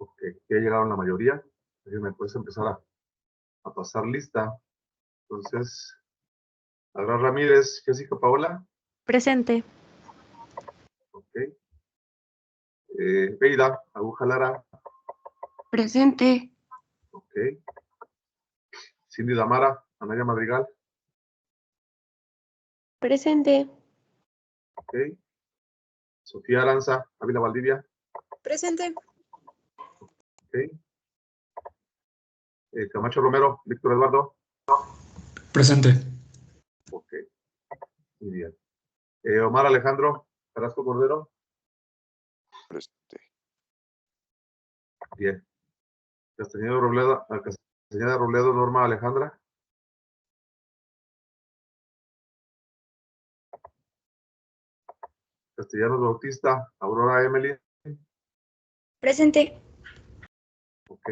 Ok, ya llegaron la mayoría. Así me puedes empezar a pasar lista. Entonces, Abraham Ramírez, Jessica Paola. Presente. Ok. Beida, Aguja Lara. Presente. Ok. Cindy Damara, Anaya Madrigal. Presente. Ok. Sofía Aranza, Ávila Valdivia. Presente. Ok. Camacho Romero, Víctor Eduardo. Presente. Ok. Muy bien. Omar Alejandro Carrasco Cordero. Presente. Bien. Castañeda Robledo, Norma Alejandra. Castellanos Bautista, Aurora Emily. Presente. Ok.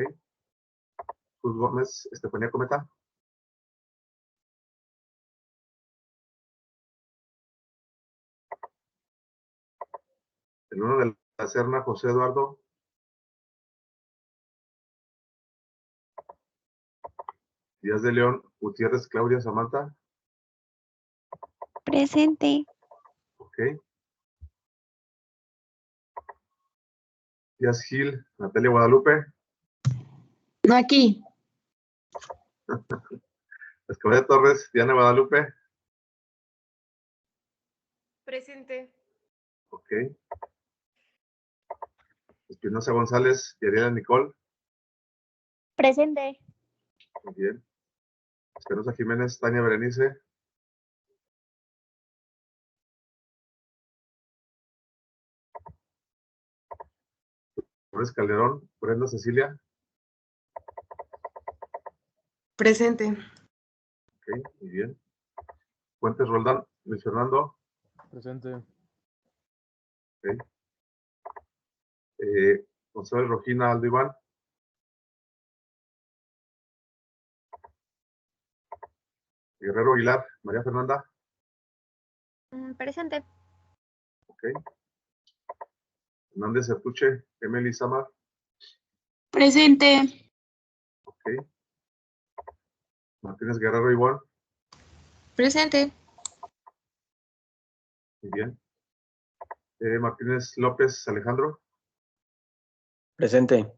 Cruz Gómez, Estefanía Cometa. El uno de la Serna, José Eduardo. Díaz de León, Gutiérrez, Claudia Samantha. Presente. Ok. Díaz Gil, Natalia Guadalupe. No aquí. Escobedo Torres, Diana Guadalupe. Presente. Ok. Espinosa González, Yariela Nicole. Presente. Muy bien. Espinosa Jiménez, Tania Berenice. Flores Calderón, Brenda Cecilia. Presente. Ok, muy bien. Fuentes Roldán, Luis Fernando. Presente. Ok. González Rojina, Aldo Iván. Guerrero Aguilar, María Fernanda. Presente. Ok. Hernández Sertuche, Emily Samar. Presente. Ok. Martínez Guerrero Iván. Presente. Muy bien. Martínez López Alejandro. Presente.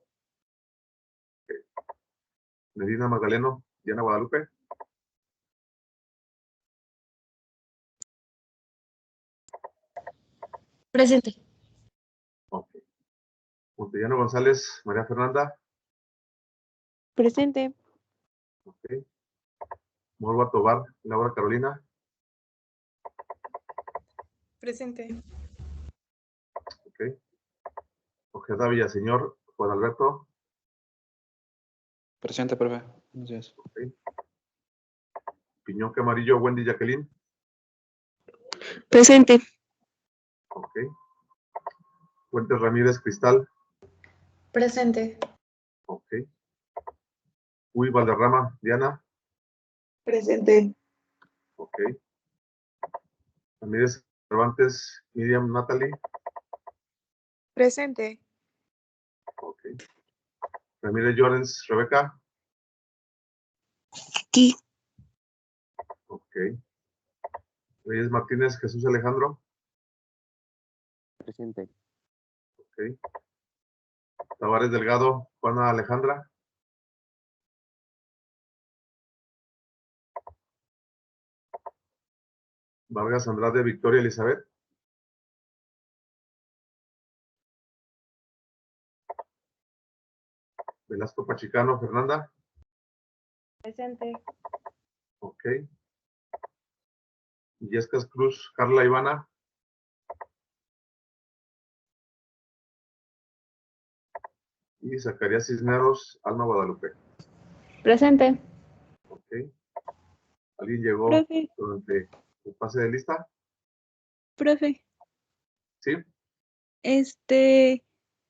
Medina Magdaleno, Diana Guadalupe. Presente. Ok. Montellano González, María Fernanda. Presente. Ok. Morba Tobar, Laura Carolina. Presente. Ok. Ojeda Villaseñor, Juan Alberto. Presente, profe. Buenos días. Ok. Piñón Camarillo, Wendy Jacqueline. Presente. Ok. Fuentes Ramírez Cristal. Presente. Ok. Uy Valderrama, Diana. Presente. Ok. Ramírez Cervantes, Miriam Natalie. Presente. Ok. Ramírez Llorens, Rebeca. Aquí. Ok. Reyes Martínez, Jesús Alejandro. Presente. Ok. Tavares Delgado, Juana Alejandra. Vargas Andrade, Victoria Elizabeth. Velasco Pachicano, Fernanda. Presente. Ok. Yescas Cruz, Carla Ivana. Y Zacarías Cisneros, Alma Guadalupe. Presente. Ok. ¿Alguien llegó Profe, durante el pase de lista? profe, Sí.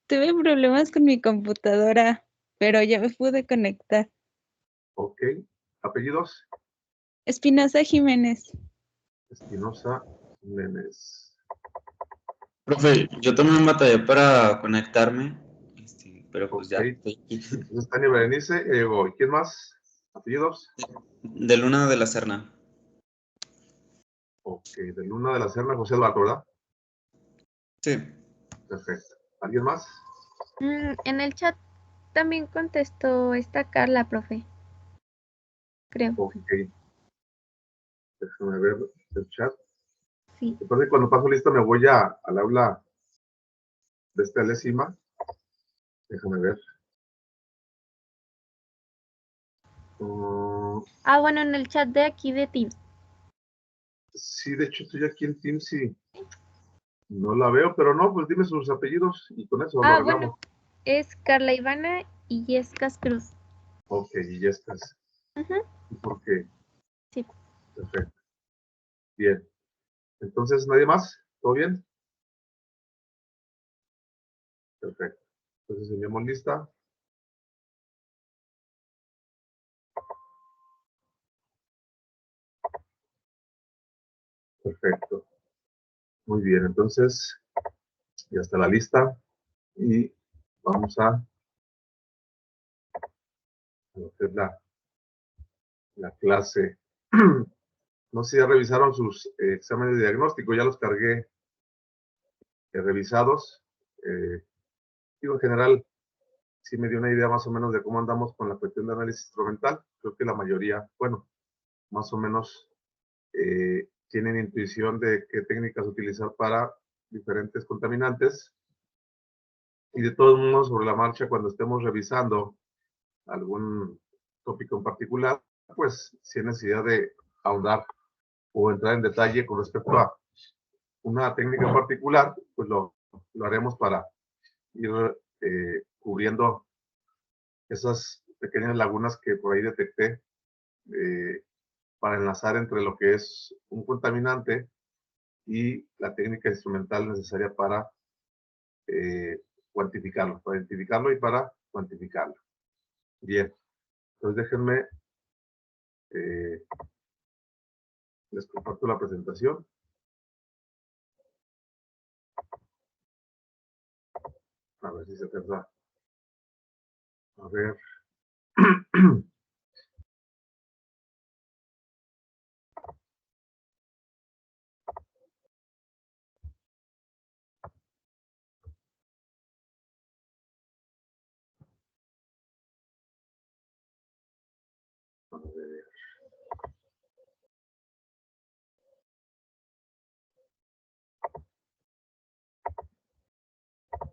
tuve problemas con mi computadora, pero ya me pude conectar. Ok. ¿Apellidos? Espinosa Jiménez. Espinosa Jiménez. Profe, yo también batallé para conectarme, pero pues Ok. ya estoy aquí. Entonces, Tania Berenice, ya llegó. ¿Y quién más? ¿Apellidos? De Luna de la Serna. Ok. De Luna de la Serna, José Eduardo, ¿verdad? Sí. Perfecto. ¿Alguien más? En el chat también contestó esta Carla, profe. Creo. Ok. Déjame ver el chat. Sí. Después de cuando paso lista me voy al aula de esta Lésima. Déjame ver. Bueno, en el chat de aquí de Teams. Sí, de hecho estoy aquí en Teams y no la veo, pero no, pues dime sus apellidos y con eso lo arreglamos. Bueno, es Carla Ivana y Yescas Cruz. Ok, y ya estás. ¿Y por qué? Sí. Perfecto. Bien. Entonces, ¿nadie más? ¿Todo bien? Perfecto. Entonces enviamos lista. Perfecto. Muy bien, entonces ya está la lista y vamos a hacer la clase. No sé si ya revisaron sus exámenes de diagnóstico, ya los cargué revisados. Digo, en general, sí me dio una idea más o menos de cómo andamos con la cuestión de análisis instrumental. Creo que la mayoría, bueno, más o menos tienen intuición de qué técnicas utilizar para diferentes contaminantes. Y de todos modos, sobre la marcha, cuando estemos revisando algún tópico en particular, pues si hay necesidad de ahondar o entrar en detalle con respecto a una técnica en particular, pues lo haremos para ir cubriendo esas pequeñas lagunas que por ahí detecté para enlazar entre lo que es un contaminante y la técnica instrumental necesaria para para identificarlo y para cuantificarlo. Bien, entonces déjenme, les comparto la presentación. A ver si se alcanza a ver. A ver.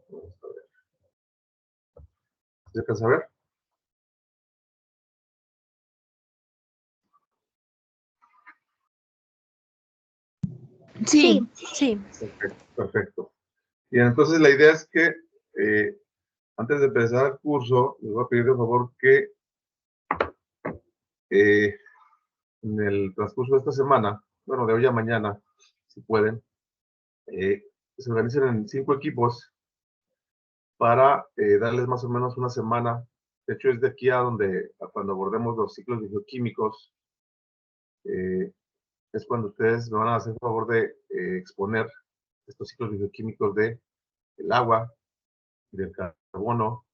Vamos a ver. ¿Se alcanza a ver? Sí. Sí. Perfecto, perfecto. Bien, entonces la idea es que antes de empezar el curso, les voy a pedir de favor que en el transcurso de esta semana, bueno, de hoy a mañana, si pueden, se organicen en 5 equipos para darles más o menos una semana. De hecho, es de aquí a cuando abordemos los ciclos bioquímicos, es cuando ustedes me van a hacer el favor de exponer estos ciclos bioquímicos del agua, del carbono,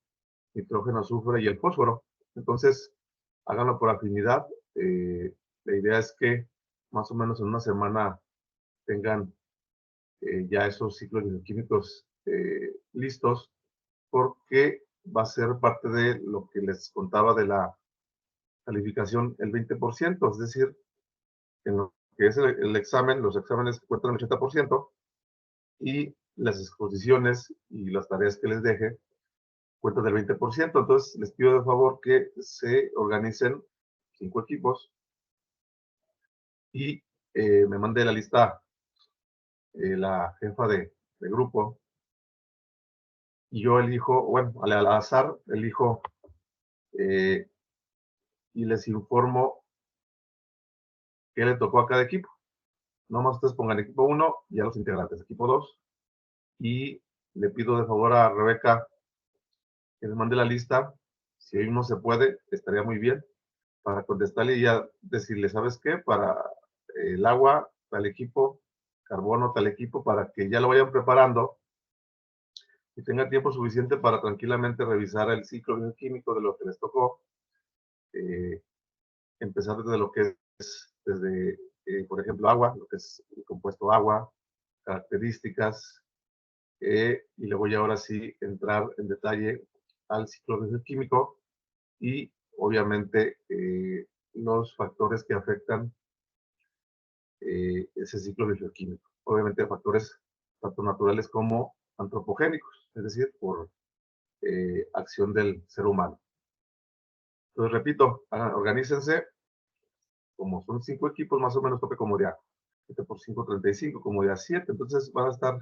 nitrógeno, azufre y el fósforo. Entonces, háganlo por afinidad. La idea es que más o menos en una semana tengan ya esos ciclos bioquímicos listos, porque va a ser parte de lo que les contaba de la calificación, el 20%, es decir, en lo que es el examen, los exámenes cuentan el 80% y las exposiciones y las tareas que les deje cuentan del 20%. Entonces, les pido de favor que se organicen 5 equipos y me mande la lista la jefa de grupo, y yo elijo, bueno, al azar, elijo y les informo qué le tocó a cada equipo. Nomás ustedes pongan equipo 1 y a los integrantes, equipo 2, y le pido de favor a Rebeca que les mande la lista. Si hoy no se puede, estaría muy bien, para contestarle y ya decirle, ¿sabes qué? Para el agua, tal equipo, carbono, tal equipo, para que ya lo vayan preparando y tenga tiempo suficiente para tranquilamente revisar el ciclo bioquímico de lo que les tocó, empezar desde lo que es, desde, por ejemplo, agua, lo que es el compuesto agua, características, y le voy ahora sí entrar en detalle al ciclo bioquímico y obviamente los factores que afectan ese ciclo bioquímico. Obviamente factores tanto naturales como antropogénicos, es decir, por acción del ser humano. Entonces, repito, organícense, como son 5 equipos, más o menos toque como de a 7 por 5, 35, como de a 7, entonces van a estar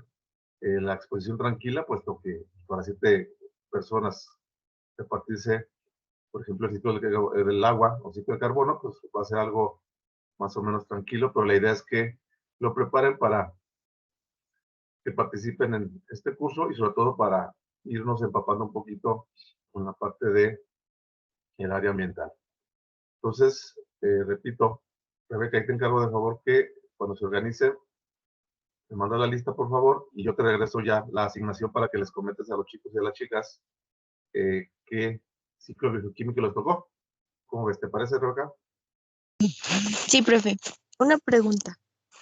en la exposición tranquila, puesto que para 7 personas repartirse, por ejemplo, el ciclo del agua o ciclo de carbono, pues va a ser algo más o menos tranquilo, pero la idea es que lo preparen para que participen en este curso y sobre todo para irnos empapando un poquito con la parte de el área ambiental. Entonces, repito, Rebeca, ahí te encargo de favor que cuando se organice, me manda la lista, por favor, y yo te regreso ya la asignación para que les comentes a los chicos y a las chicas qué ciclo bioquímico les tocó. ¿Cómo ves? ¿Te parece, Rebeca? Sí, profe. Una pregunta.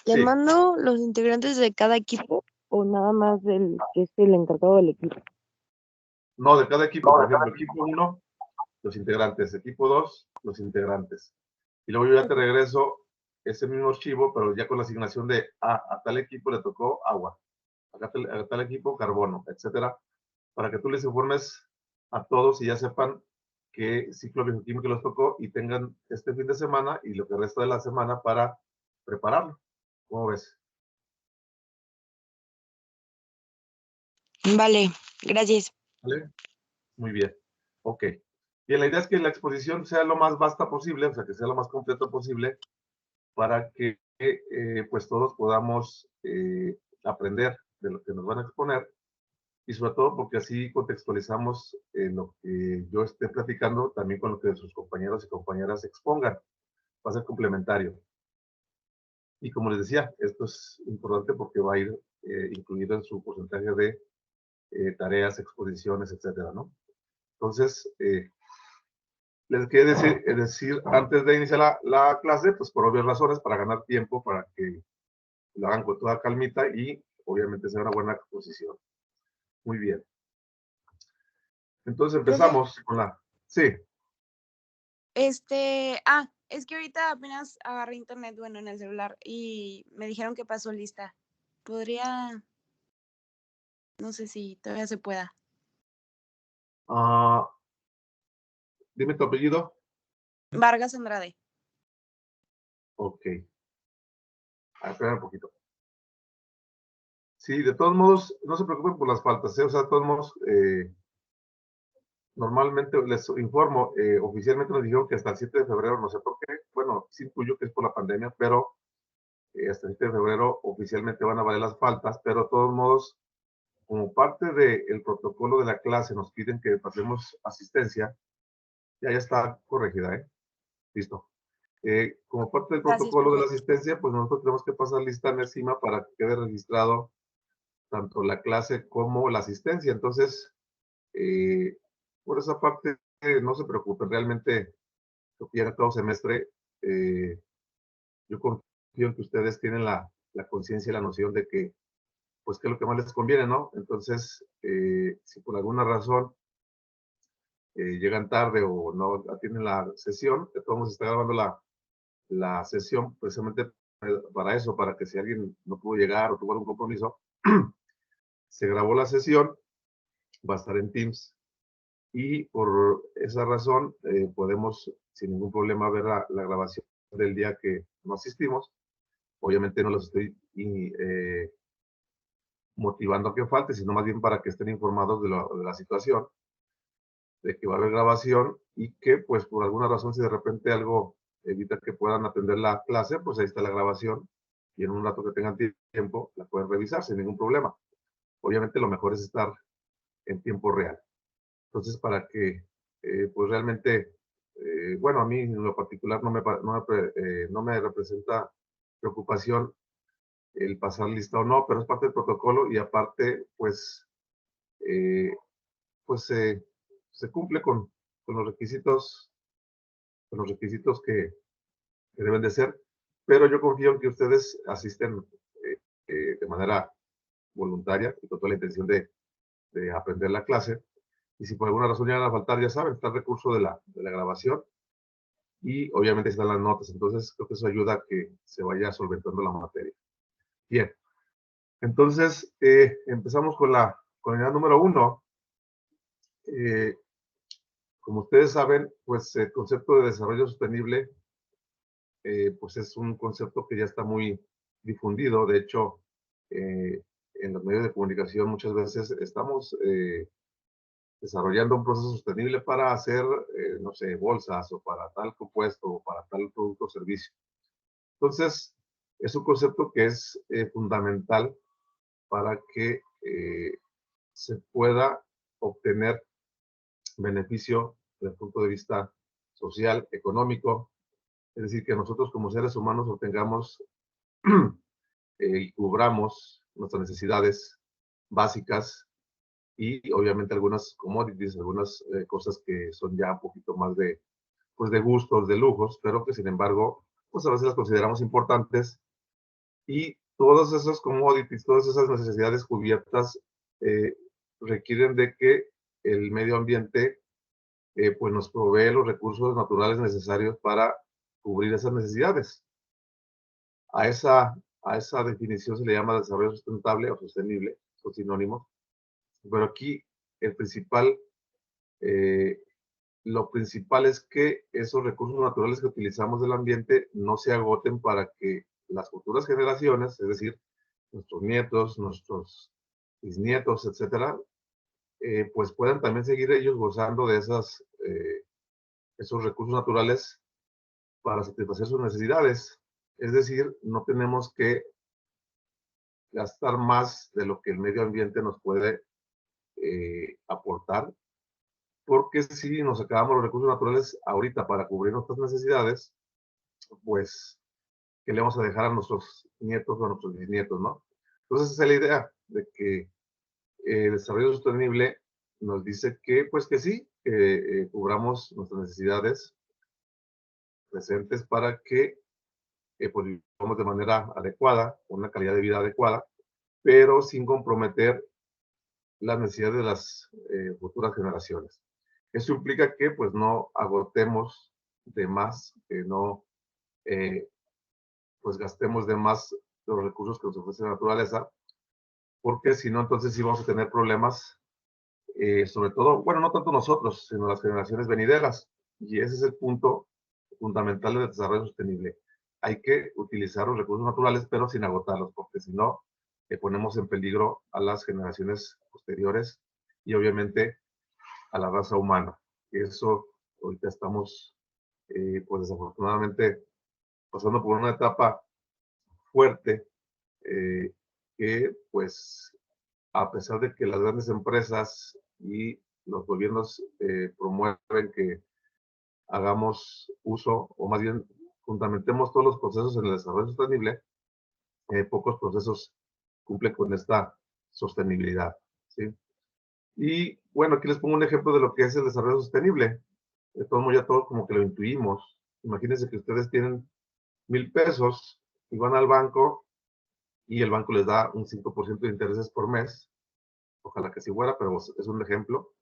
¿Le Sí. mando los integrantes de cada equipo o nada más el que es el encargado del equipo? No, de cada equipo, por ejemplo, equipo 1, los integrantes, equipo 2, los integrantes. Y luego yo ya te regreso ese mismo archivo, pero ya con la asignación de a tal equipo le tocó agua, a tal equipo carbono, etcétera, para que tú les informes a todos y ya sepan qué ciclo bioquímico les tocó y tengan este fin de semana y lo que resta de la semana para prepararlo. ¿Cómo ves? Vale, gracias. ¿Vale? Muy bien. Ok. Bien, la idea es que la exposición sea lo más vasta posible, o sea, que sea lo más completo posible, para que pues todos podamos aprender de lo que nos van a exponer y sobre todo porque así contextualizamos lo que yo esté platicando también con lo que sus compañeros y compañeras expongan. Va a ser complementario. Y como les decía, esto es importante porque va a ir incluido en su porcentaje de tareas, exposiciones, etcétera, ¿no? Entonces, les quería decir antes de iniciar la clase, pues por obvias razones, para ganar tiempo, para que lo hagan con toda calmita y obviamente sea una buena exposición. Muy bien. Entonces empezamos con la... Sí, es que ahorita apenas agarré internet, bueno, en el celular y me dijeron que pasó lista. Podría, no sé si todavía se pueda. dime tu apellido. Vargas Andrade. Ok. Espera un poquito. Sí, de todos modos, no se preocupen por las faltas, ¿eh? O sea, de todos modos, normalmente les informo, oficialmente nos dijeron que hasta el 7 de febrero, no sé por qué, bueno, sí intuyo que es por la pandemia, pero hasta el 7 de febrero oficialmente van a valer las faltas, pero de todos modos, como parte del protocolo de la clase nos piden que pasemos asistencia, ya está corregida, ¿eh? Listo. Como parte del Gracias, protocolo de la profe. asistencia, pues nosotros tenemos que pasar lista encima para que quede registrado tanto la clase como la asistencia. Entonces, por esa parte, no se preocupen, realmente, lo que ya todo semestre, yo confío en que ustedes tienen la conciencia y la noción de que, pues, qué es lo que más les conviene, ¿no? Entonces, si por alguna razón llegan tarde o no atienden la sesión, de todos modos está grabando la sesión precisamente para eso, para que si alguien no pudo llegar o tuvo algún compromiso, se grabó la sesión, va a estar en Teams y por esa razón podemos sin ningún problema ver la grabación del día que no asistimos Obviamente no los estoy motivando a que falte, sino más bien para que estén informados de la situación, de que va a haber grabación y que, pues, por alguna razón, si de repente algo evita que puedan atender la clase, pues ahí está la grabación y en un rato que tengan tiempo la pueden revisar sin ningún problema. Obviamente lo mejor es estar en tiempo real. Entonces, para que, pues realmente, bueno, a mí en lo particular no me representa preocupación el pasar lista o no, pero es parte del protocolo y aparte, pues, se cumple con los requisitos, que deben de ser, pero yo confío en que ustedes asisten de manera voluntaria y con toda la intención de aprender la clase. Y si por alguna razón llegan a faltar, ya saben, está el recurso de la grabación y obviamente están las notas. Entonces, creo que eso ayuda a que se vaya solventando la materia. Bien, entonces empezamos con la unidad número 1. Como ustedes saben, pues el concepto de desarrollo sostenible, pues es un concepto que ya está muy difundido. De hecho, en los medios de comunicación muchas veces estamos desarrollando un proceso sostenible para hacer, no sé, bolsas o para tal compuesto o para tal producto o servicio. Entonces, es un concepto que es fundamental para que se pueda obtener beneficio desde el punto de vista social, económico, es decir, que nosotros como seres humanos obtengamos y cubramos nuestras necesidades básicas y obviamente algunas commodities, algunas cosas que son ya un poquito más de, pues de gustos, de lujos, pero que sin embargo, pues a veces las consideramos importantes y todas esas commodities, todas esas necesidades cubiertas requieren de que el medio ambiente pues nos provee los recursos naturales necesarios para cubrir esas necesidades. A esa definición se le llama desarrollo sustentable o sostenible, son sinónimos. Pero aquí lo principal es que esos recursos naturales que utilizamos del ambiente no se agoten para que las futuras generaciones, es decir, nuestros nietos, nuestros bisnietos, etcétera, pues puedan también seguir ellos gozando de esos recursos naturales para satisfacer sus necesidades. Es decir, no tenemos que gastar más de lo que el medio ambiente nos puede aportar, porque si nos acabamos los recursos naturales ahorita para cubrir nuestras necesidades, pues, ¿qué le vamos a dejar a nuestros nietos o a nuestros bisnietos, no? Entonces, esa es la idea de que el desarrollo sostenible nos dice que, pues que sí, que cubramos nuestras necesidades presentes para que pues, vivamos de manera adecuada, con una calidad de vida adecuada, pero sin comprometer las necesidades de las futuras generaciones. Eso implica que pues no agotemos de más, que no pues gastemos de más los recursos que nos ofrece la naturaleza, porque si no, entonces sí vamos a tener problemas, sobre todo, bueno, no tanto nosotros, sino las generaciones venideras. Y ese es el punto fundamental del desarrollo sostenible. Hay que utilizar los recursos naturales, pero sin agotarlos, porque si no, ponemos en peligro a las generaciones posteriores y obviamente a la raza humana. Eso ahorita estamos, pues desafortunadamente, pasando por una etapa fuerte, que pues a pesar de que las grandes empresas y los gobiernos promueven que hagamos uso, o más bien fundamentemos todos los procesos en el desarrollo sostenible, pocos procesos cumplen con esta sostenibilidad, ¿sí? Y bueno, aquí les pongo un ejemplo de lo que es el desarrollo sostenible. De todo modo, ya todos como que lo intuimos. Imagínense que ustedes tienen 1,000 pesos y van al banco y el banco les da un 5% de intereses por mes. Ojalá que sí fuera, pero es un ejemplo.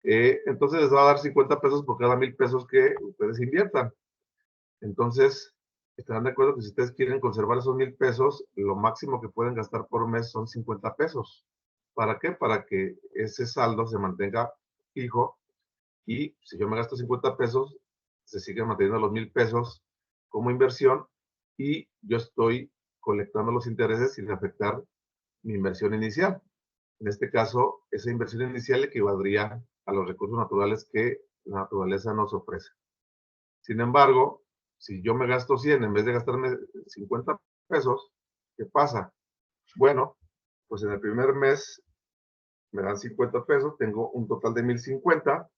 Entonces les va a dar 50 pesos por cada 1,000 pesos que ustedes inviertan. Entonces, estarán de acuerdo que si ustedes quieren conservar esos 1,000 pesos, lo máximo que pueden gastar por mes son 50 pesos. ¿Para qué? Para que ese saldo se mantenga fijo y si yo me gasto 50 pesos, se siguen manteniendo los 1,000 pesos como inversión y yo estoy colectando los intereses sin afectar mi inversión inicial. En este caso, esa inversión inicial equivaldría a los recursos naturales que la naturaleza nos ofrece. Sin embargo, si yo me gasto 100 en vez de gastarme 50 pesos, ¿qué pasa? Bueno, pues en el primer mes me dan 50 pesos, tengo un total de 1050,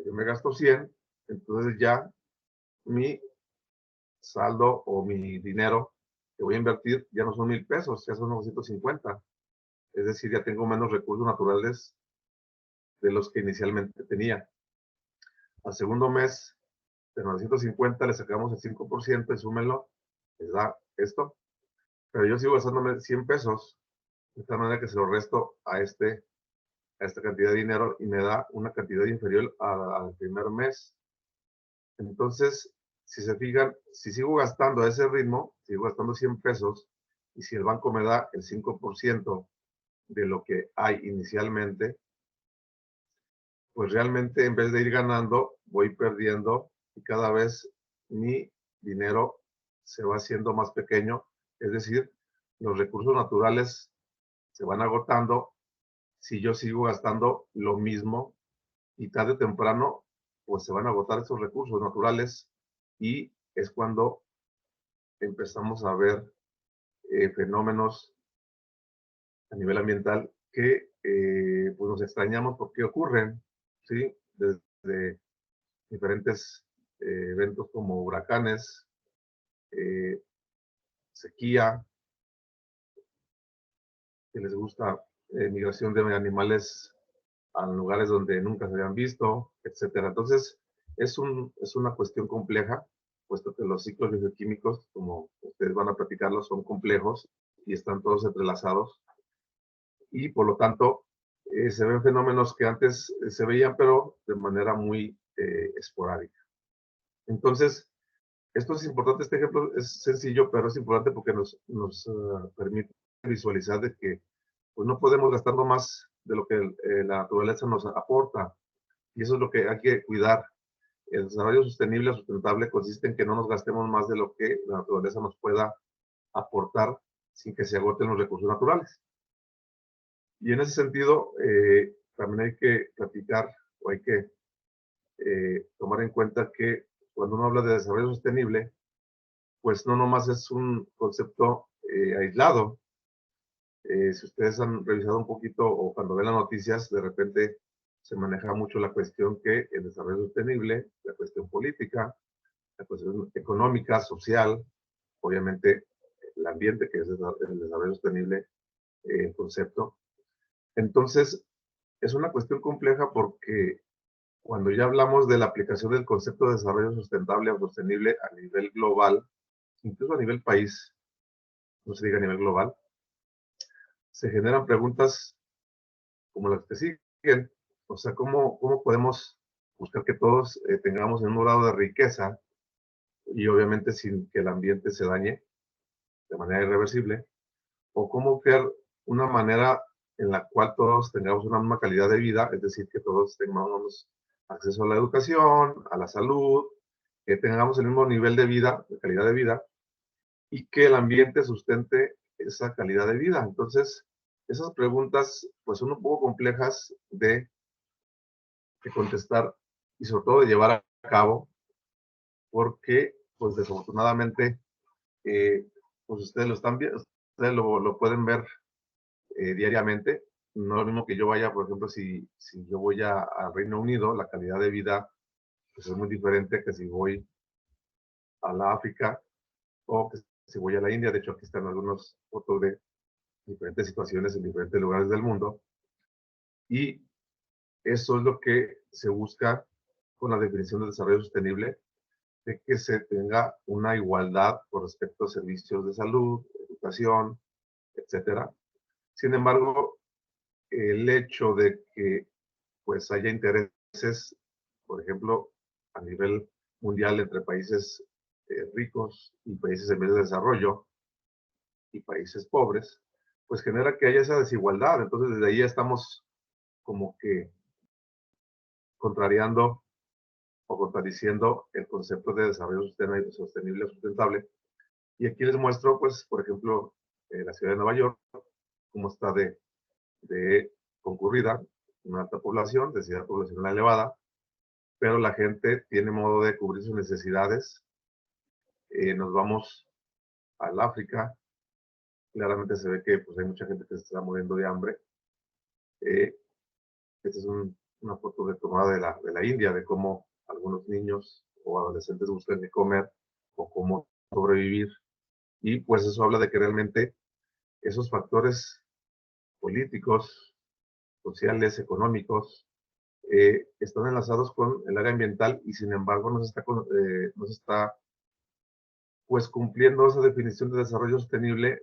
yo me gasto 100, entonces ya mi saldo o mi dinero que voy a invertir ya no son 1000 pesos, ya son 950. Es decir, ya tengo menos recursos naturales de los que inicialmente tenía. Al segundo mes, de 950 le sacamos el 5% y súmenlo, les da esto. Pero yo sigo gastándome 100 pesos, de tal manera que se lo resto a esta cantidad de dinero y me da una cantidad inferior al primer mes. Entonces, si se fijan, si sigo gastando a ese ritmo, sigo gastando 100 pesos, y si el banco me da el 5% de lo que hay inicialmente, pues realmente en vez de ir ganando, voy perdiendo y cada vez mi dinero se va haciendo más pequeño. Es decir, los recursos naturales se van agotando si yo sigo gastando lo mismo y tarde o temprano, pues se van a agotar esos recursos naturales y es cuando empezamos a ver fenómenos a nivel ambiental que pues nos extrañamos porque ocurren, ¿sí? Desde diferentes eventos como huracanes, sequía, que les gusta migración de animales a lugares donde nunca se habían visto, etcétera. Entonces, es una cuestión compleja, puesto que los ciclos bioquímicos, como ustedes van a platicarlos, son complejos y están todos entrelazados. Y por lo tanto, se ven fenómenos que antes se veían, pero de manera muy esporádica. Entonces, esto es importante, este ejemplo es sencillo, pero es importante porque nos permite visualizar de que pues, no podemos gastarnos más de lo que la naturaleza nos aporta. Y eso es lo que hay que cuidar. El desarrollo sostenible o sustentable consiste en que no nos gastemos más de lo que la naturaleza nos pueda aportar sin que se agoten los recursos naturales. Y en ese sentido, también hay que platicar o hay que tomar en cuenta que cuando uno habla de desarrollo sostenible, pues no nomás es un concepto aislado. Si ustedes han revisado un poquito o cuando ven las noticias, de repente se maneja mucho la cuestión que el desarrollo sostenible, la cuestión política, la cuestión económica, social, obviamente el ambiente, que es el desarrollo sostenible, el concepto. Entonces, es una cuestión compleja porque cuando ya hablamos de la aplicación del concepto de desarrollo sustentable o sostenible a nivel global, incluso a nivel país, no se diga a nivel global, se generan preguntas como las que siguen. O sea, ¿cómo podemos buscar que todos tengamos un grado de riqueza y obviamente sin que el ambiente se dañe de manera irreversible? ¿O cómo crear una manera en la cual todos tengamos una misma calidad de vida, es decir, que todos tengamos acceso a la educación, a la salud, que tengamos el mismo nivel de vida, de calidad de vida, y que el ambiente sustente esa calidad de vida? Entonces, esas preguntas pues son un poco complejas de contestar y sobre todo de llevar a cabo, porque pues desafortunadamente pues ustedes lo están viendo, ustedes lo pueden ver diariamente. No es lo mismo que yo vaya, por ejemplo, si yo voy a Reino Unido, la calidad de vida pues, es muy diferente que si voy a la África o que si voy a la India. De hecho, aquí están algunas fotos de diferentes situaciones en diferentes lugares del mundo. Y eso es lo que se busca con la definición de desarrollo sostenible, de que se tenga una igualdad con respecto a servicios de salud, educación, etcétera. Sin embargo, el hecho de que pues haya intereses, por ejemplo, a nivel mundial entre países ricos y países en vías de desarrollo y países pobres, pues genera que haya esa desigualdad. Entonces, desde ahí ya estamos como que contrariando o contradiciendo el concepto de desarrollo sostenible o sustentable, Y aquí les muestro, pues, por ejemplo, la ciudad de Nueva York, cómo está de concurrida, una alta población, densidad poblacional elevada, pero la gente tiene modo de cubrir sus necesidades. Nos vamos al África, claramente se ve que pues, hay mucha gente que se está muriendo de hambre. Esta es una foto tomada de la India, de cómo algunos niños o adolescentes buscan qué comer o cómo sobrevivir. Y pues eso habla de que realmente esos factores políticos, sociales, económicos, están enlazados con el área ambiental y sin embargo no se está pues cumpliendo esa definición de desarrollo sostenible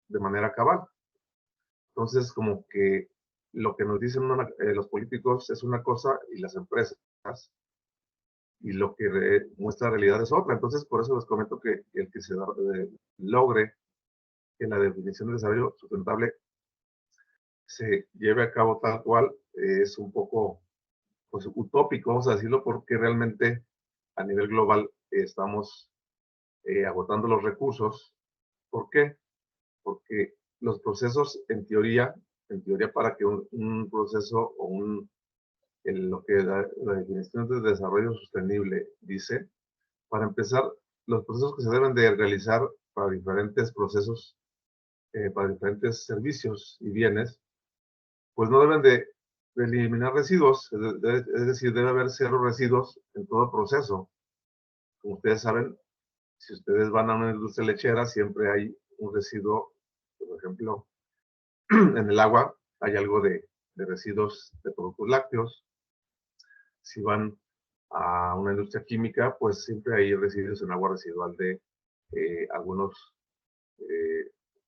de manera cabal. Entonces, como que lo que nos dicen los políticos es una cosa y las empresas, y lo que muestra la realidad es otra. Entonces, por eso les comento que el que se logre que la definición de desarrollo sustentable se lleve a cabo tal cual es un poco pues, utópico, vamos a decirlo, porque realmente a nivel global estamos agotando los recursos. ¿Por qué? Porque los procesos, en teoría para que un proceso o lo que la definición de desarrollo sostenible dice, para empezar, los procesos que se deben de realizar para diferentes procesos, para diferentes servicios y bienes, pues no deben de eliminar residuos, es decir, debe haber cero residuos en todo proceso. Como ustedes saben, si ustedes van a una industria lechera, siempre hay un residuo, por ejemplo, en el agua hay algo de residuos de productos lácteos. Si van a una industria química, pues siempre hay residuos en agua residual de algunos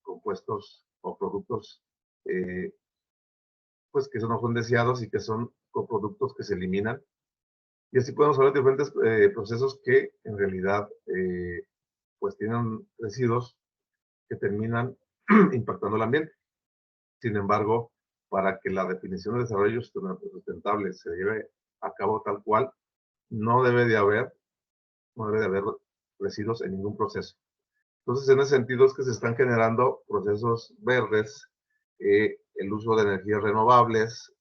compuestos o productos pues que no son deseados y que son coproductos que se eliminan. Y así podemos hablar de diferentes procesos que en realidad pues tienen residuos que terminan impactando el ambiente. Sin embargo, para que la definición de desarrollo sustentable se lleve a cabo tal cual, no debe de haber residuos en ningún proceso. Entonces, en ese sentido es que se están generando procesos verdes, el uso de energías renovables,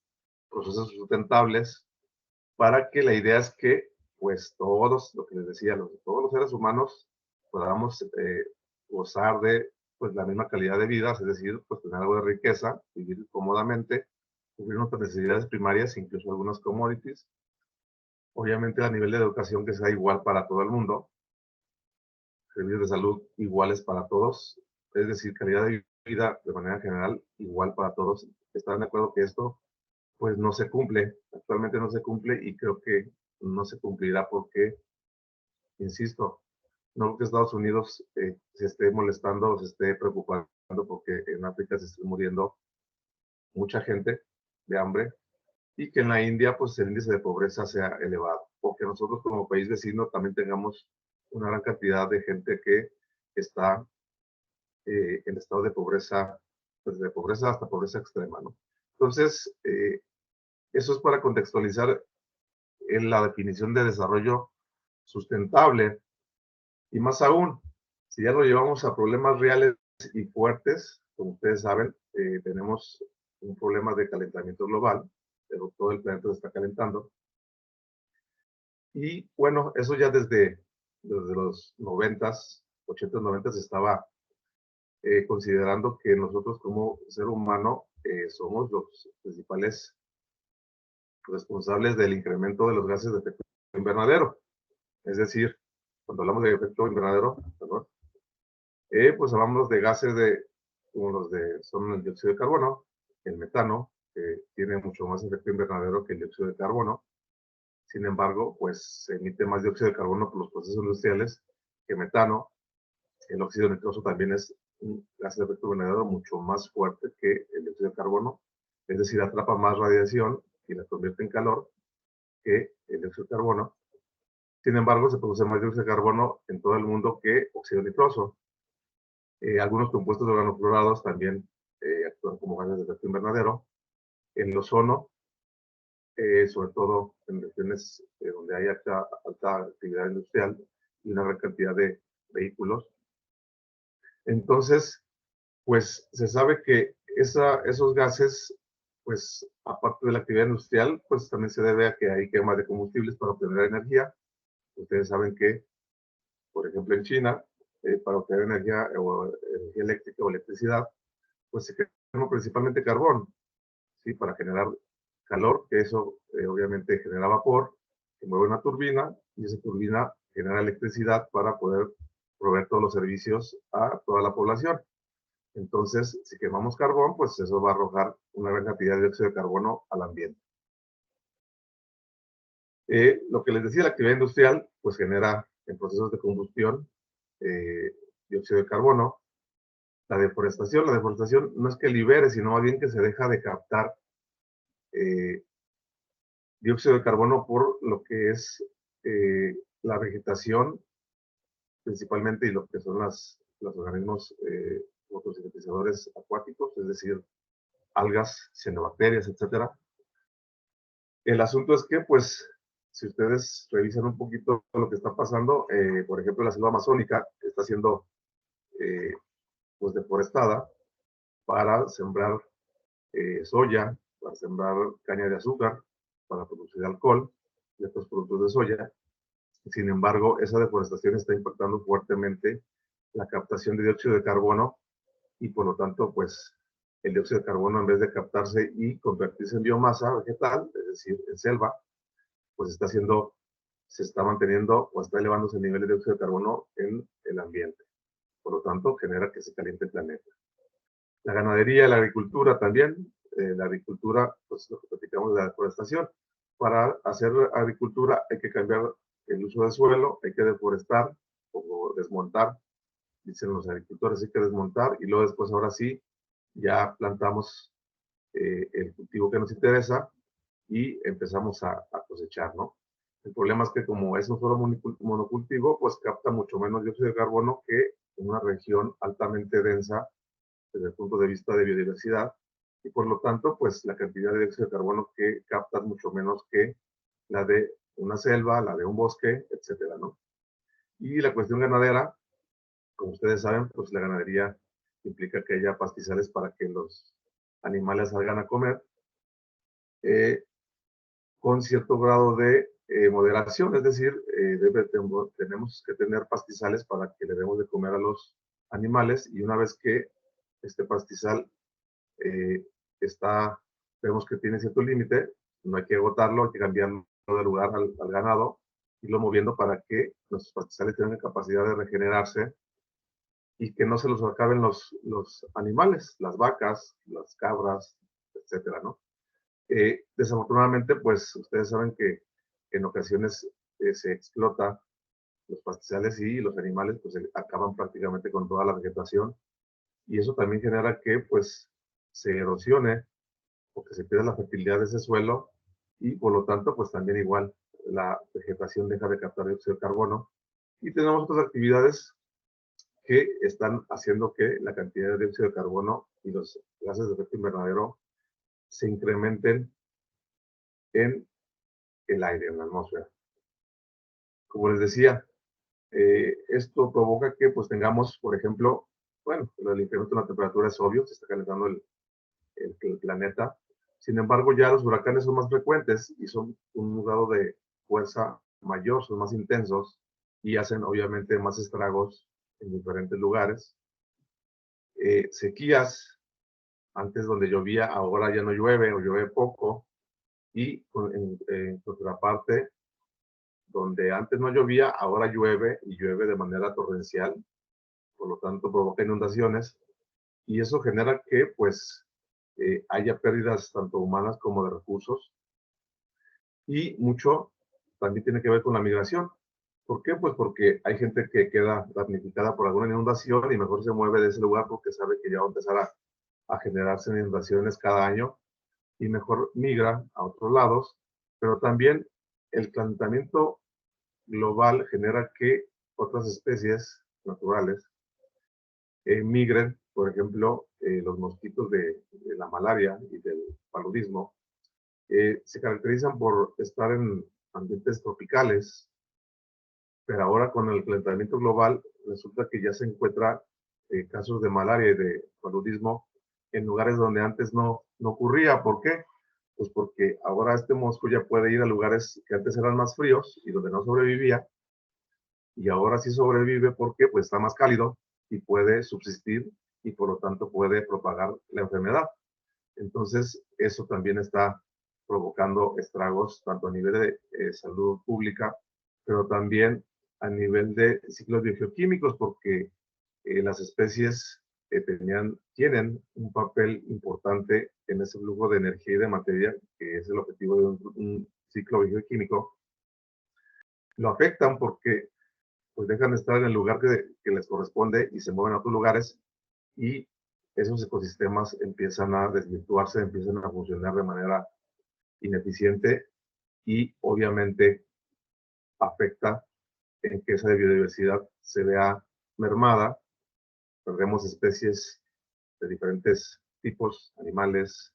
procesos sustentables, para que la idea es que, pues, todos, lo que les decía, todos los seres humanos podamos gozar de pues, la misma calidad de vida, es decir, pues tener algo de riqueza, vivir cómodamente, cubrir nuestras necesidades primarias, incluso algunas commodities. Obviamente, a nivel de educación que sea igual para todo el mundo, servicios de salud iguales para todos, es decir, calidad de vida de manera general igual para todos. ¿Están de acuerdo que esto pues no se cumple? Actualmente no se cumple y creo que no se cumplirá porque, insisto, no creo que Estados Unidos se esté molestando o se esté preocupando porque en África se esté muriendo mucha gente de hambre y que en la India pues el índice de pobreza sea elevado, o que nosotros como país vecino también tengamos una gran cantidad de gente que está en estado de pobreza, pues de pobreza hasta pobreza extrema, ¿no? Entonces, eso es para contextualizar en la definición de desarrollo sustentable, y más aún, si ya lo llevamos a problemas reales y fuertes, como ustedes saben, tenemos un problema de calentamiento global, pero todo el planeta se está calentando. Y bueno, eso ya desde los 90s, 80s, 90s estaba considerando que nosotros como ser humano somos los principales responsables del incremento de los gases de efecto invernadero. Es decir, cuando hablamos de efecto invernadero, perdón, pues hablamos de gases como son el dióxido de carbono, el metano, que tiene mucho más efecto invernadero que el dióxido de carbono. Sin embargo, pues se emite más dióxido de carbono por los procesos industriales que metano. El óxido nitroso también es un gas de efecto invernadero mucho más fuerte que el dióxido de carbono, es decir, atrapa más radiación y la convierte en calor que el dióxido de carbono. Sin embargo, se produce más dióxido de carbono en todo el mundo que óxido nitroso. Algunos compuestos organofluorados también actúan como gases de efecto invernadero. El ozono, sobre todo en regiones donde hay alta actividad industrial y una gran cantidad de vehículos, Entonces, pues se sabe que esos gases, pues aparte de la actividad industrial, pues también se debe a que hay quema de combustibles para obtener energía. Ustedes saben que, por ejemplo, en China, para obtener energía eléctrica o electricidad, pues se quema principalmente carbón, ¿sí? Para generar calor, que eso obviamente genera vapor, que mueve una turbina, y esa turbina genera electricidad para poder proveer todos los servicios a toda la población. Entonces, si quemamos carbón, pues eso va a arrojar una gran cantidad de dióxido de carbono al ambiente. Lo que les decía, la actividad industrial, pues genera en procesos de combustión dióxido de carbono. La deforestación no es que libere, sino más bien que se deja de captar dióxido de carbono por lo que es la vegetación, principalmente, y lo que son los organismos fotosintetizadores acuáticos, es decir, algas, cianobacterias, etc. El asunto es que, pues, si ustedes revisan un poquito lo que está pasando, por ejemplo, la selva amazónica está siendo pues deforestada para sembrar soya, para sembrar caña de azúcar, para producir alcohol y otros productos de soya. Sin embargo, esa deforestación está impactando fuertemente la captación de dióxido de carbono y por lo tanto, pues, el dióxido de carbono, en vez de captarse y convertirse en biomasa vegetal, es decir, en selva, pues se está manteniendo o está elevándose el nivel de dióxido de carbono en el ambiente. Por lo tanto, genera que se caliente el planeta. La ganadería, la agricultura también. La agricultura, pues lo que platicamos de la deforestación. Para hacer agricultura hay que cambiar el uso del suelo, hay que deforestar o desmontar, dicen los agricultores, hay que desmontar y luego después, ahora sí, ya plantamos el cultivo que nos interesa y empezamos a cosechar, ¿no? El problema es que como es un solo monocultivo, pues capta mucho menos dióxido de carbono que en una región altamente densa desde el punto de vista de biodiversidad, y por lo tanto, pues la cantidad de dióxido de carbono que capta es mucho menos que la de una selva, la de un bosque, etcétera, ¿no? Y la cuestión ganadera, como ustedes saben, pues la ganadería implica que haya pastizales para que los animales salgan a comer, con cierto grado de moderación, es decir, tenemos que tener pastizales para que le demos de comer a los animales, y una vez que este pastizal vemos que tiene cierto límite, no hay que agotarlo, hay que cambiarlo de lugar al ganado, irlo moviendo para que los pastizales tengan capacidad de regenerarse y que no se los acaben los animales, las vacas, las cabras, etcétera, ¿no? Desafortunadamente, pues ustedes saben que en ocasiones se explota los pastizales y los animales pues acaban prácticamente con toda la vegetación, y eso también genera que pues se erosione o que se pierda la fertilidad de ese suelo, y por lo tanto pues también igual la vegetación deja de captar dióxido de carbono, y tenemos otras actividades que están haciendo que la cantidad de dióxido de carbono y los gases de efecto invernadero se incrementen en el aire, en la atmósfera. Como les decía, esto provoca que pues tengamos, por ejemplo, bueno, el incremento de la temperatura es obvio, se está calentando el planeta. Sin embargo, ya los huracanes son más frecuentes y son un grado de fuerza mayor, son más intensos y hacen obviamente más estragos en diferentes lugares. Sequías, antes donde llovía, ahora ya no llueve o llueve poco, y en contraparte, donde antes no llovía, ahora llueve y llueve de manera torrencial, por lo tanto provoca inundaciones, y eso genera que pues haya pérdidas tanto humanas como de recursos, y mucho también tiene que ver con la migración. ¿Por qué? Pues porque hay gente que queda damnificada por alguna inundación y mejor se mueve de ese lugar porque sabe que ya va a empezar a generarse inundaciones cada año, y mejor migra a otros lados. Pero también el calentamiento global genera que otras especies naturales migren. Por ejemplo, los mosquitos de la malaria y del paludismo se caracterizan por estar en ambientes tropicales, pero ahora con el calentamiento global resulta que ya se encuentra casos de malaria y de paludismo en lugares donde antes no ocurría. ¿Por qué? Pues porque ahora este mosco ya puede ir a lugares que antes eran más fríos y donde no sobrevivía, y ahora sí sobrevive porque pues está más cálido y puede subsistir y por lo tanto puede propagar la enfermedad. Entonces, eso también está provocando estragos tanto a nivel de salud pública, pero también a nivel de ciclos biogeoquímicos, porque las especies tienen un papel importante en ese flujo de energía y de materia, que es el objetivo de un ciclo bioquímico. Lo afectan porque pues dejan de estar en el lugar que les corresponde y se mueven a otros lugares, y esos ecosistemas empiezan a desvirtuarse, empiezan a funcionar de manera ineficiente y obviamente afecta en que esa biodiversidad se vea mermada. Perdemos especies de diferentes tipos, animales,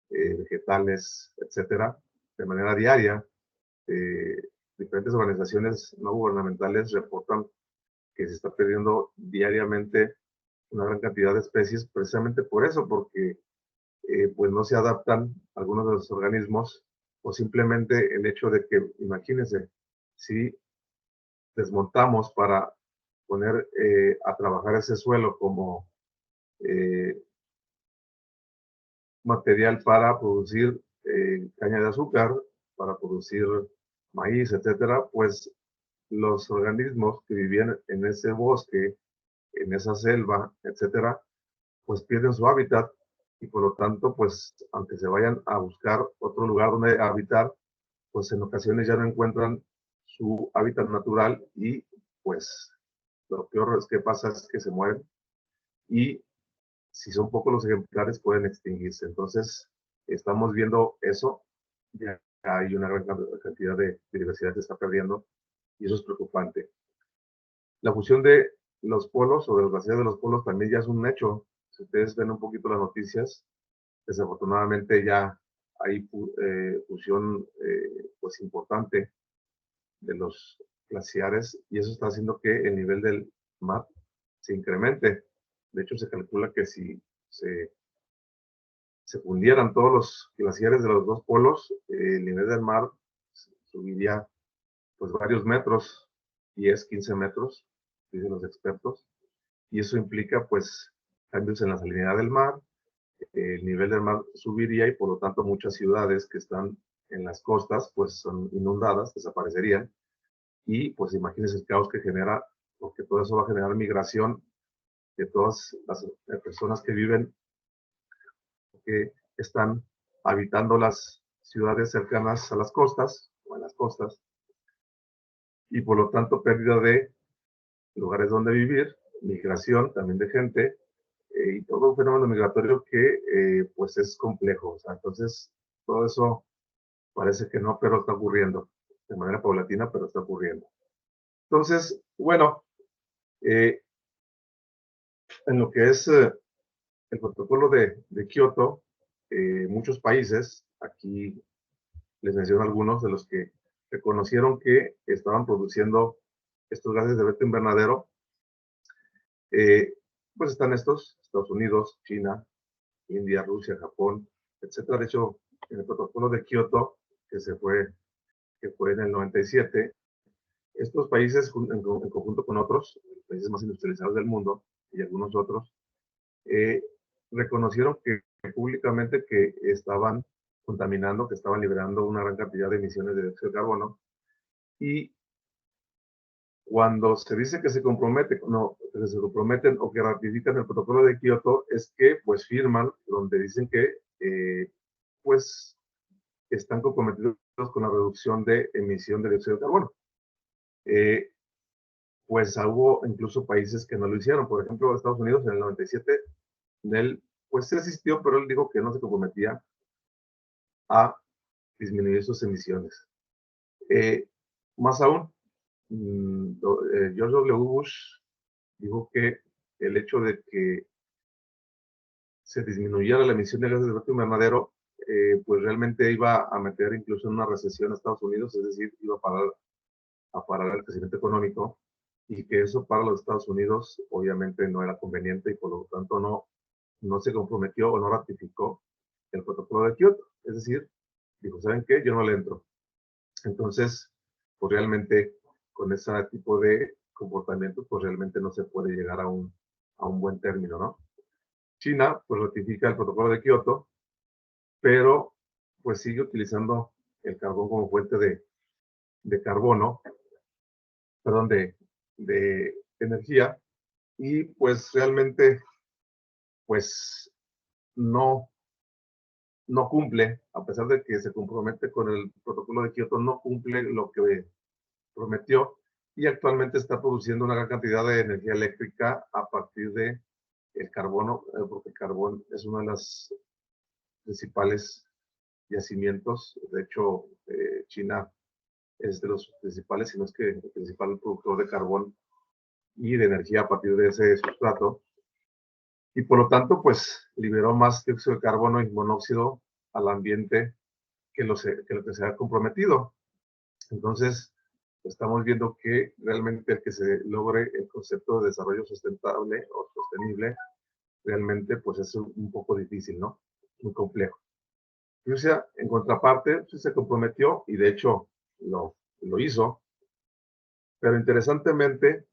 vegetales, etcétera, de manera diaria. Diferentes organizaciones no gubernamentales reportan que se está perdiendo diariamente una gran cantidad de especies precisamente por eso, porque pues no se adaptan algunos de los organismos, o simplemente el hecho de que, imagínense, si desmontamos para poner a trabajar ese suelo como material para producir caña de azúcar, para producir maíz, etcétera, pues los organismos que vivían en ese bosque, en esa selva, etcétera, pues pierden su hábitat y por lo tanto, pues aunque se vayan a buscar otro lugar donde habitar, pues en ocasiones ya no encuentran su hábitat natural y pues lo peor es que pasa es que se mueren y si son pocos los ejemplares pueden extinguirse. Entonces estamos viendo eso, ya hay una gran cantidad de biodiversidad que se está perdiendo y eso es preocupante. La fusión de los polos o de los glaciares de los polos también ya es un hecho. Si ustedes ven un poquito las noticias, desafortunadamente ya hay fusión pues importante de los glaciares y eso está haciendo que el nivel del mar se incremente. De hecho, se calcula que si se fundieran todos los glaciares de los dos polos, el nivel del mar subiría pues varios metros, 10, 15 metros, dicen los expertos, y eso implica pues cambios en la salinidad del mar, el nivel del mar subiría y por lo tanto muchas ciudades que están en las costas pues son inundadas, desaparecerían, y pues imagínense el caos que genera, porque todo eso va a generar migración de todas las personas que viven, que están habitando las ciudades cercanas a las costas o en las costas, y por lo tanto pérdida de lugares donde vivir, migración también de gente, y todo un fenómeno migratorio que pues es complejo. O sea, entonces todo eso parece que no, pero está ocurriendo de manera paulatina, pero está ocurriendo. Entonces, bueno, en lo que es el protocolo de Kioto, muchos países, aquí les menciono algunos de los que reconocieron que estaban produciendo estos gases de efecto invernadero, pues están estos: Estados Unidos, China, India, Rusia, Japón, etcétera. De hecho, en el protocolo de Kioto, que fue en el 97, estos países, en conjunto con otros países más industrializados del mundo y algunos otros, reconocieron que públicamente que estaban contaminando, que estaban liberando una gran cantidad de emisiones de dióxido de carbono, y cuando se dice que se comprometen o que ratifican el protocolo de Kioto, es que pues firman donde dicen que pues están comprometidos con la reducción de emisión de dióxido de carbono. Pues hubo incluso países que no lo hicieron. Por ejemplo, Estados Unidos en el 97, pues se asistió, pero él dijo que no se comprometía a disminuir sus emisiones. Más aún, George W. Bush dijo que el hecho de que se disminuyera la emisión de gases de efecto invernadero, pues realmente iba a meter incluso en una recesión a Estados Unidos, es decir, iba a parar el crecimiento económico, y que eso para los Estados Unidos obviamente no era conveniente y por lo tanto no se comprometió o no ratificó el protocolo de Kioto. Es decir, dijo, ¿saben qué? Yo no le entro. Entonces, pues realmente con ese tipo de comportamiento, pues realmente no se puede llegar a un buen término, ¿no? China, pues ratifica el protocolo de Kioto, pero pues sigue utilizando el carbón como fuente de carbono, perdón, de energía, y pues realmente, pues no cumple, a pesar de que se compromete con el protocolo de Kioto, no cumple lo que prometió y actualmente está produciendo una gran cantidad de energía eléctrica a partir de el carbono, porque el carbón es uno de los principales yacimientos. De hecho, China es de los principales, si no es que el principal productor de carbón y de energía a partir de ese sustrato. Y por lo tanto, pues liberó más dióxido de carbono y monóxido al ambiente que lo que se ha comprometido. Entonces, estamos viendo que realmente el que se logre el concepto de desarrollo sustentable o sostenible, realmente pues es un poco difícil, ¿no? Muy complejo. Rusia, en contraparte, sí se comprometió y de hecho lo hizo, pero interesantemente,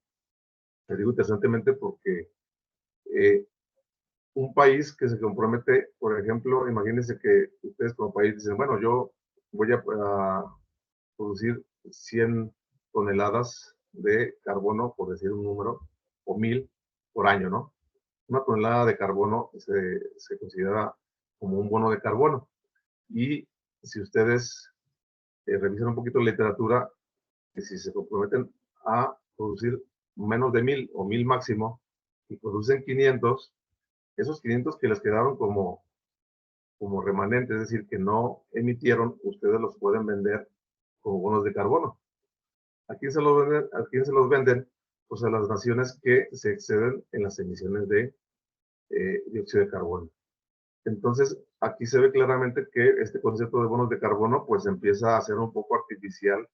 te digo interesantemente porque un país que se compromete, por ejemplo, imagínense que ustedes como país dicen, bueno, yo voy a producir 100 toneladas de carbono, por decir un número, o 1000 por año, ¿no? Una tonelada de carbono se considera como un bono de carbono. Y si ustedes revisan un poquito la literatura, que si se comprometen a producir menos de 1000 o 1000 máximo y producen 500, esos 500 que les quedaron como remanentes, es decir, que no emitieron, ustedes los pueden vender como bonos de carbono. ¿A quién se los venden? ¿A quién se los venden? Pues a las naciones que se exceden en las emisiones de dióxido de carbono. Entonces, aquí se ve claramente que este concepto de bonos de carbono pues empieza a ser un poco artificial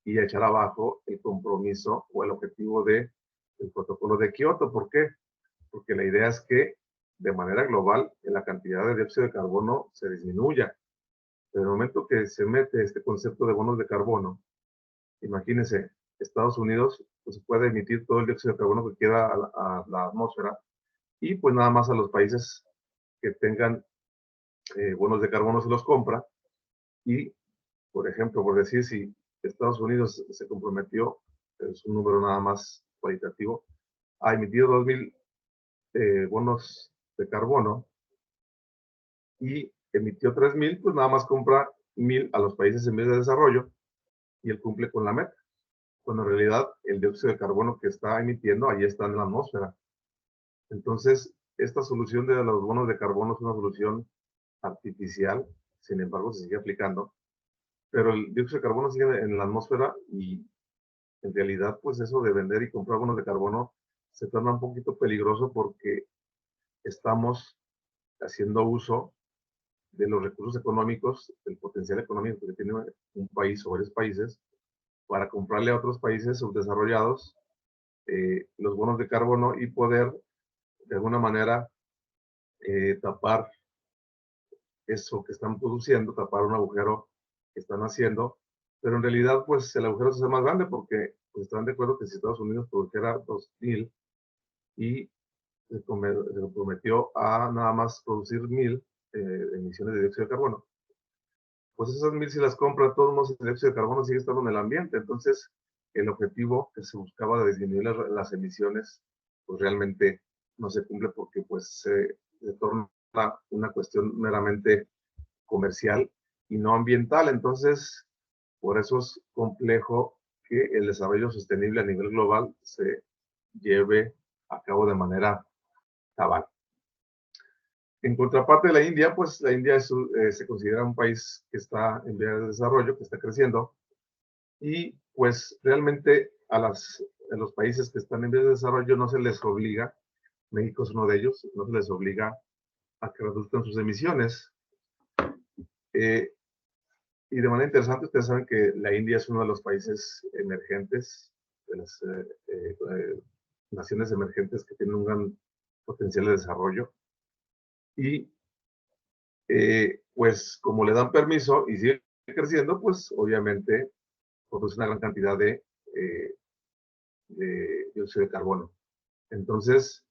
y a echar abajo el compromiso o el objetivo del protocolo de Kioto. ¿Por qué? Porque la idea es que de manera global la cantidad de dióxido de carbono se disminuya. Pero en el momento que se mete este concepto de bonos de carbono, imagínense, Estados Unidos pues, puede emitir todo el dióxido de carbono que queda a la atmósfera y pues nada más a los países que tengan bonos de carbono se los compra y, por ejemplo, por decir, si Estados Unidos se comprometió, es un número nada más cualitativo, ha emitido 2000 bonos de carbono y emitió 3000, pues nada más compra 1000 a los países en vías de desarrollo y él cumple con la meta. Cuando en realidad el dióxido de carbono que está emitiendo ahí está en la atmósfera. Entonces, esta solución de los bonos de carbono es una solución artificial, sin embargo se sigue aplicando, pero el dióxido de carbono sigue en la atmósfera y en realidad pues eso de vender y comprar bonos de carbono se torna un poquito peligroso porque estamos haciendo uso de los recursos económicos, del potencial económico que tiene un país o varios países, para comprarle a otros países subdesarrollados los bonos de carbono y poder de alguna manera tapar eso que están produciendo, tapar un agujero que están haciendo, pero en realidad pues el agujero se hace más grande porque pues, están de acuerdo que si Estados Unidos produjera 2000 y se comprometió a nada más producir 1000 emisiones de dióxido de carbono, pues esas 1000 si las compra, todos los el dióxido de carbono sigue estando en el ambiente. Entonces, el objetivo que se buscaba de disminuir las emisiones, pues realmente no se cumple porque pues se torna una cuestión meramente comercial y no ambiental. Entonces, por eso es complejo que el desarrollo sostenible a nivel global se lleve a cabo de manera cabal. En contraparte de la India, pues la India se considera un país que está en vías de desarrollo, que está creciendo, y pues realmente a los países que están en vías de desarrollo no se les obliga, México es uno de ellos, no se les obliga a que reduzcan sus emisiones. Y de manera interesante, ustedes saben que la India es uno de los países emergentes naciones emergentes que tienen un gran potencial de desarrollo. Y pues como le dan permiso y sigue creciendo, pues obviamente produce una gran cantidad de dióxido de carbono. Entonces,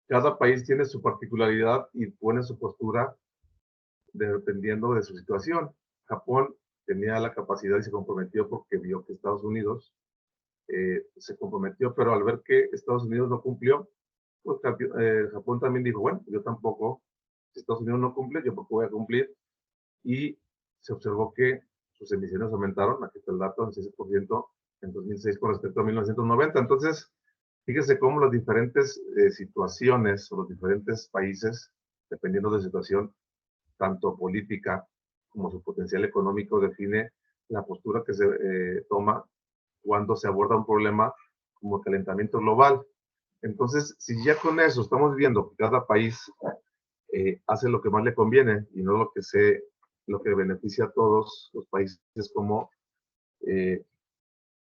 cada país tiene su particularidad y pone su postura dependiendo de su situación. Japón tenía la capacidad y se comprometió porque vio que Estados Unidos se comprometió, pero al ver que Estados Unidos no cumplió, pues Japón también dijo, bueno, yo tampoco, si Estados Unidos no cumple, yo tampoco voy a cumplir. Y se observó que sus emisiones aumentaron, aquí está el dato, en 6% en 2006 con respecto a 1990. Entonces, fíjese cómo las diferentes situaciones o los diferentes países, dependiendo de la situación, tanto política como su potencial económico, define la postura que se toma cuando se aborda un problema como el calentamiento global. Entonces, si ya con eso estamos viendo que cada país hace lo que más le conviene y no lo que beneficia a todos los países como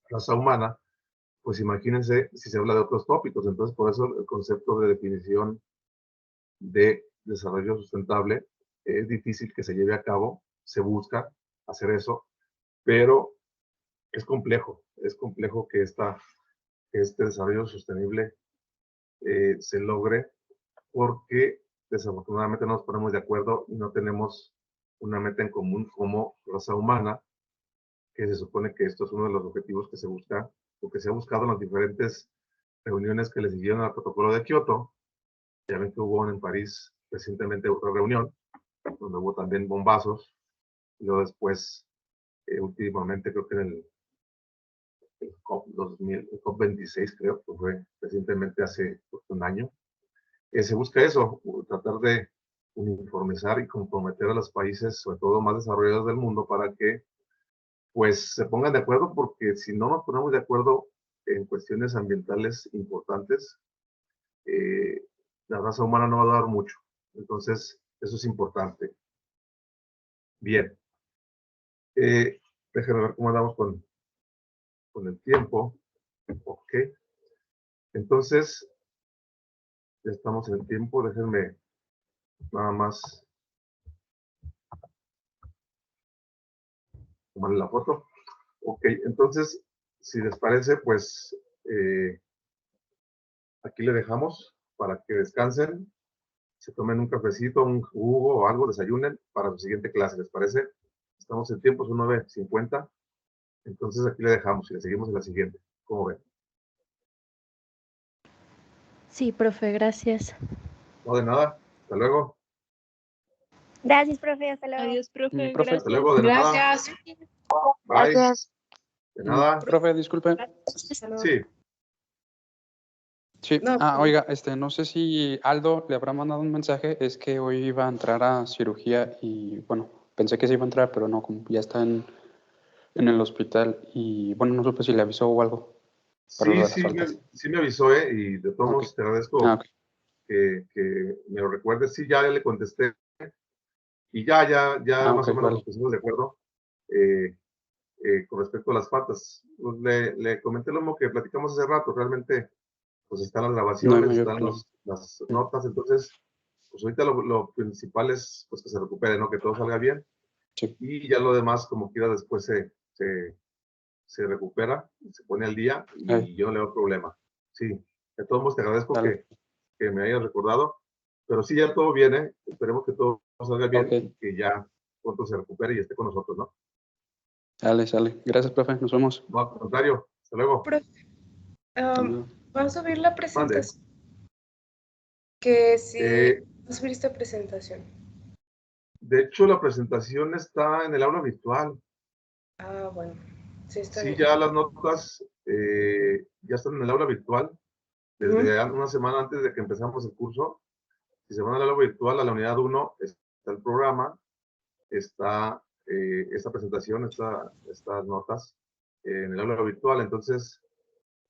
raza humana, pues imagínense si se habla de otros tópicos. Entonces, por eso el concepto de definición de desarrollo sustentable es difícil que se lleve a cabo, se busca hacer eso, pero es complejo que este desarrollo sostenible se logre porque desafortunadamente no nos ponemos de acuerdo y no tenemos una meta en común como raza humana, que se supone que esto es uno de los objetivos que se busca, o que se ha buscado en las diferentes reuniones que le siguieron al protocolo de Kioto. Ya ven que hubo en París recientemente otra reunión, donde hubo también bombazos, y luego después, últimamente creo que en el COP26, creo que fue recientemente hace un año, se busca eso, tratar de uniformizar y comprometer a los países, sobre todo más desarrollados del mundo, para que pues se pongan de acuerdo, porque si no nos ponemos de acuerdo en cuestiones ambientales importantes, la raza humana no va a durar mucho. Entonces, eso es importante. Bien. Déjenme ver cómo andamos con el tiempo. Ok. Entonces, ya estamos en el tiempo. Déjenme nada más tomarle la foto. Ok, entonces, si les parece, pues aquí le dejamos para que descansen, se tomen un cafecito, un jugo o algo, desayunen para su siguiente clase, ¿les parece? Estamos en tiempo, son 9:50. Entonces aquí le dejamos y le seguimos en la siguiente. ¿Cómo ven? Sí, profe, gracias. No, de nada. Hasta luego. Gracias, profe. Hasta luego. Adiós, profe. Profe. Hasta luego, de nada. Gracias. Bye. Gracias. De nada. Profe, disculpe. Hasta luego. Sí. Sí, No, oiga, no sé si Aldo le habrá mandado un mensaje, es que hoy iba a entrar a cirugía y bueno, pensé que sí iba a entrar, pero no, como ya está en el hospital y bueno, no supe si le avisó o algo para lo de las faltas. Sí me avisó, y de todos modos te agradezco Ok. que me lo recuerdes. Sí, ya le contesté y ya más Ok, o menos vale. nos pusimos de acuerdo con respecto a las faltas. Pues le comenté lo mismo que platicamos hace rato. Realmente, pues están las No hay grabaciones, mayor están problema. las notas. Entonces, pues ahorita lo principal es pues, que se recupere, ¿no? Que todo salga bien. Sí. Y ya lo demás, como quiera, después se recupera, se pone al día y yo no le doy problema. Sí, de todos modos te agradezco Dale. que me hayas recordado, pero sí, ya todo viene, esperemos que todo salga bien Ok. y que ya pronto se recupere y esté con nosotros, ¿no? Sale. Gracias, profe. Nos vemos. No, al contrario, hasta luego. Hasta luego. ¿Va a subir la Mande. presentación? Que sí, Eh, va a subir esta presentación. de hecho, la presentación está en el aula virtual. Ah, bueno. Sí, está Sí, bien. ya las notas ya están en el aula virtual. Desde una semana antes de que empezamos el curso, si se van al aula virtual, a la unidad 1 está el programa, está esta presentación, estas notas en el aula virtual. Entonces,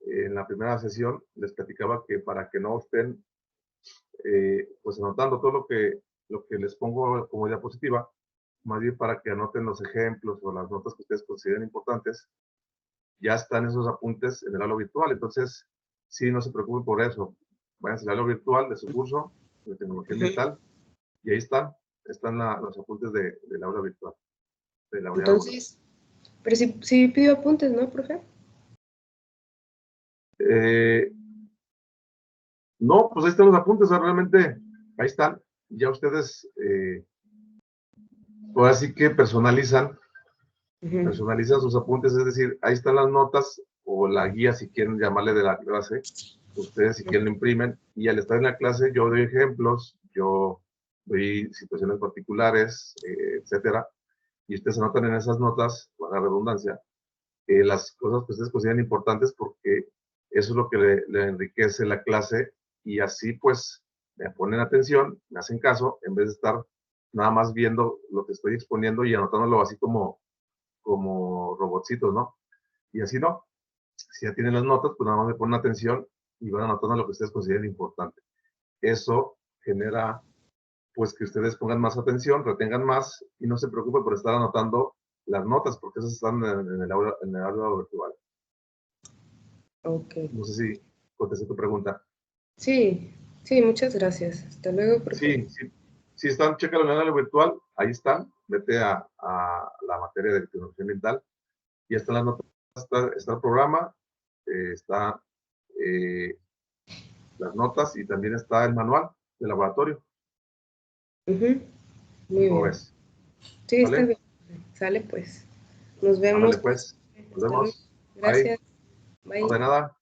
en la primera sesión les platicaba que para que no estén pues anotando todo lo que les pongo como diapositiva, más bien para que anoten los ejemplos o las notas que ustedes consideren importantes ya están esos apuntes en el aula virtual. Entonces, sí, no se preocupen por eso. Váyanse al aula virtual de su curso de tecnología ambiental y ahí están los apuntes del aula virtual. De la unidad Entonces, pero sí pidió apuntes, ¿no, profe? No, pues ahí están los apuntes, o sea, realmente ahí están. Ya ustedes, ahora sí que personalizan sus apuntes, es decir, ahí están las notas o la guía, si quieren llamarle, de la clase. Ustedes, si quieren, lo imprimen y al estar en la clase yo doy ejemplos, yo doy situaciones particulares, etcétera, y ustedes anotan en esas notas, para la redundancia, las cosas que ustedes consideran importantes, porque eso es lo que le enriquece la clase, y así pues me ponen atención, me hacen caso, en vez de estar nada más viendo lo que estoy exponiendo y anotándolo así como robotcitos, ¿no? Y así no. Si ya tienen las notas, pues nada más me ponen atención y van anotando lo que ustedes consideren importante. Eso genera pues que ustedes pongan más atención, retengan más y no se preocupen por estar anotando las notas, porque esas están en el aula virtual. Ok. No sé si contesté tu pregunta. Sí, muchas gracias. Hasta luego, profe. Sí. Si están, chécalo en el aula virtual, ahí están. Vete a la materia de tecnología ambiental y están las notas, está el programa, está las notas y también está el manual de laboratorio. Muy ¿Cómo bien. ves? Sí, está ¿Vale? bien. Sale pues. Nos vemos. Ándale pues. Nos Hasta luego. vemos. Bye. Gracias. No Bye. de nada.